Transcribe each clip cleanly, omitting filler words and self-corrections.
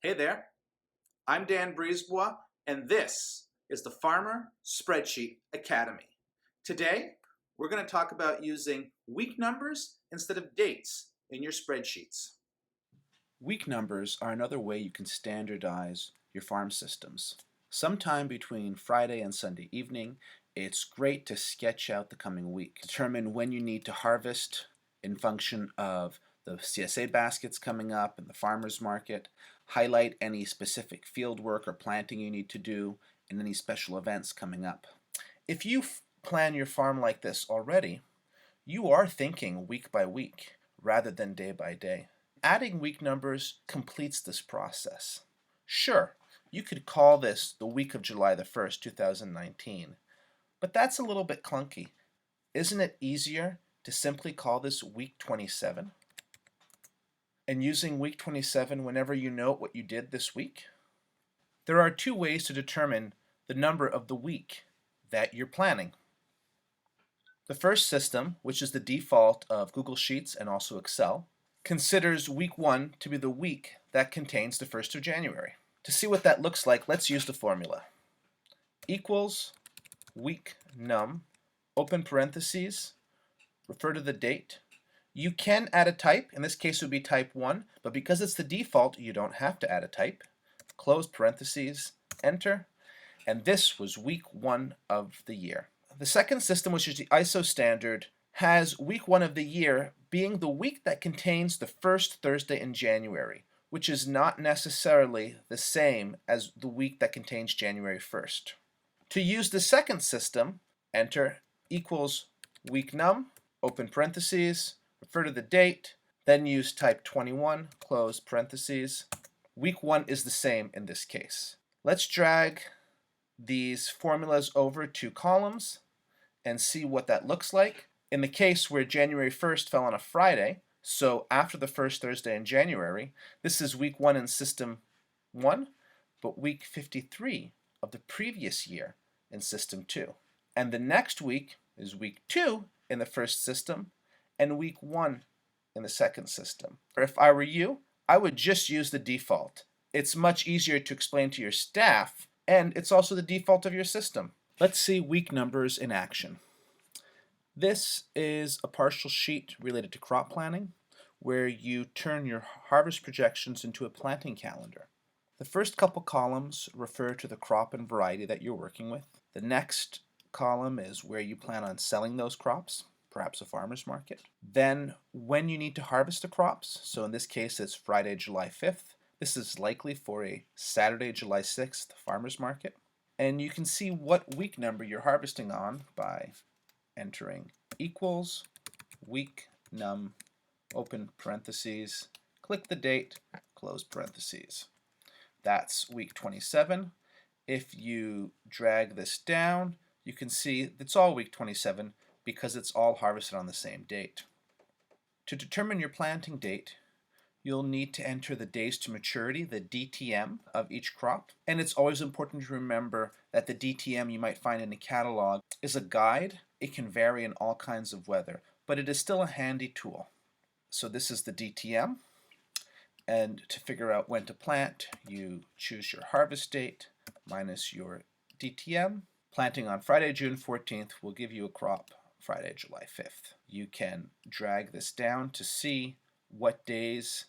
Hey there, I'm Dan Brisebois, and this is the Farmer Spreadsheet Academy. Today, we're going to talk about using week numbers instead of dates in your spreadsheets. Week numbers are another way you can standardize your farm systems. Sometime between Friday and Sunday evening, it's great to sketch out the coming week. Determine when you need to harvest in function of the CSA baskets coming up and the farmer's market. Highlight any specific field work or planting you need to do and any special events coming up. If you plan your farm like this already, you are thinking week by week rather than day by day. Adding week numbers completes this process. Sure, you could call this the week of July the 1st, 2019, but that's a little bit clunky. Isn't it easier to simply call this week 27? And using week 27 whenever you note what you did this week? There are two ways to determine the number of the week that you're planning. The first system, which is the default of Google Sheets and also Excel, considers week 1 to be the week that contains the 1st of January. To see what that looks like, let's use the formula. Equals week num, open parentheses, refer to the date. You can add a type, in this case it would be type 1, but because it's the default, you don't have to add a type. Close parentheses, enter, and this was week 1 of the year. The second system, which is the ISO standard, has week 1 of the year being the week that contains the first Thursday in January, which is not necessarily the same as the week that contains January 1st. To use the second system, enter equals week num, open parentheses, refer to the date, then use type 21, close parentheses. Week 1 is the same in this case. Let's drag these formulas over to columns and see what that looks like. In the case where January 1st fell on a Friday, so after the first Thursday in January, this is week 1 in system 1, but week 53 of the previous year in system 2. And the next week is week 2 in the first system and week 1 in the second system. Or if I were you, I would just use the default. It's much easier to explain to your staff, and it's also the default of your system. Let's see week numbers in action. This is a partial sheet related to crop planning, where you turn your harvest projections into a planting calendar. The first couple columns refer to the crop and variety that you're working with. The next column is where you plan on selling those crops, perhaps a farmer's market. Then when you need to harvest the crops, so in this case it's Friday, July 5th. This is likely for a Saturday, July 6th farmer's market. And you can see what week number you're harvesting on by entering equals week num, open parentheses, click the date, close parentheses. That's week 27. If you drag this down, you can see it's all week 27 because it's all harvested on the same date. To determine your planting date, you'll need to enter the days to maturity, the DTM, of each crop. And it's always important to remember that the DTM you might find in a catalog is a guide. It can vary in all kinds of weather, but it is still a handy tool. So this is the DTM, and to figure out when to plant, you choose your harvest date minus your DTM. Planting on Friday, June 14th will give you a crop Friday, July 5th. You can drag this down to see what days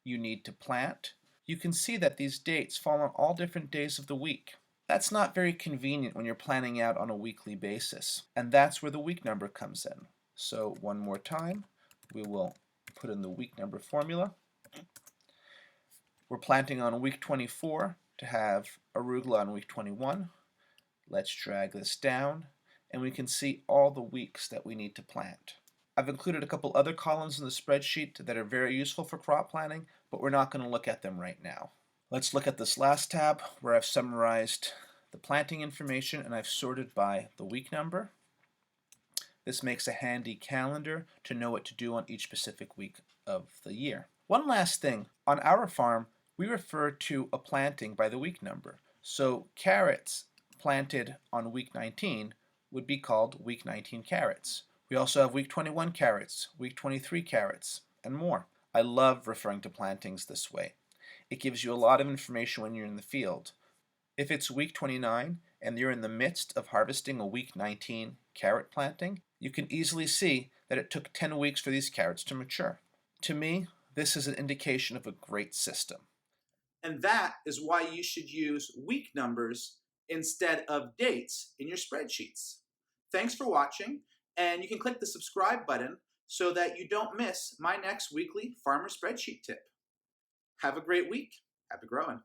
you need to plant. You can see that these dates fall on all different days of the week. That's not very convenient when you're planning out on a weekly basis, and that's where the week number comes in. So one more time, we will put in the week number formula. We're planting on week 24 to have arugula on week 21. Let's drag this down, and we can see all the weeks that we need to plant. I've included a couple other columns in the spreadsheet that are very useful for crop planning, but we're not going to look at them right now. Let's look at this last tab where I've summarized the planting information and I've sorted by the week number. This makes a handy calendar to know what to do on each specific week of the year. One last thing, on our farm we refer to a planting by the week number. So carrots planted on week 19 would be called week 19 carrots. We also have week 21 carrots, week 23 carrots, and more. I love referring to plantings this way. It gives you a lot of information when you're in the field. If it's week 29 and you're in the midst of harvesting a week 19 carrot planting, you can easily see that it took 10 weeks for these carrots to mature. To me, this is an indication of a great system. And that is why you should use week numbers instead of dates in your spreadsheets. Thanks for watching, and you can click the subscribe button so that you don't miss my next weekly farmer spreadsheet tip. Have a great week. Happy growing.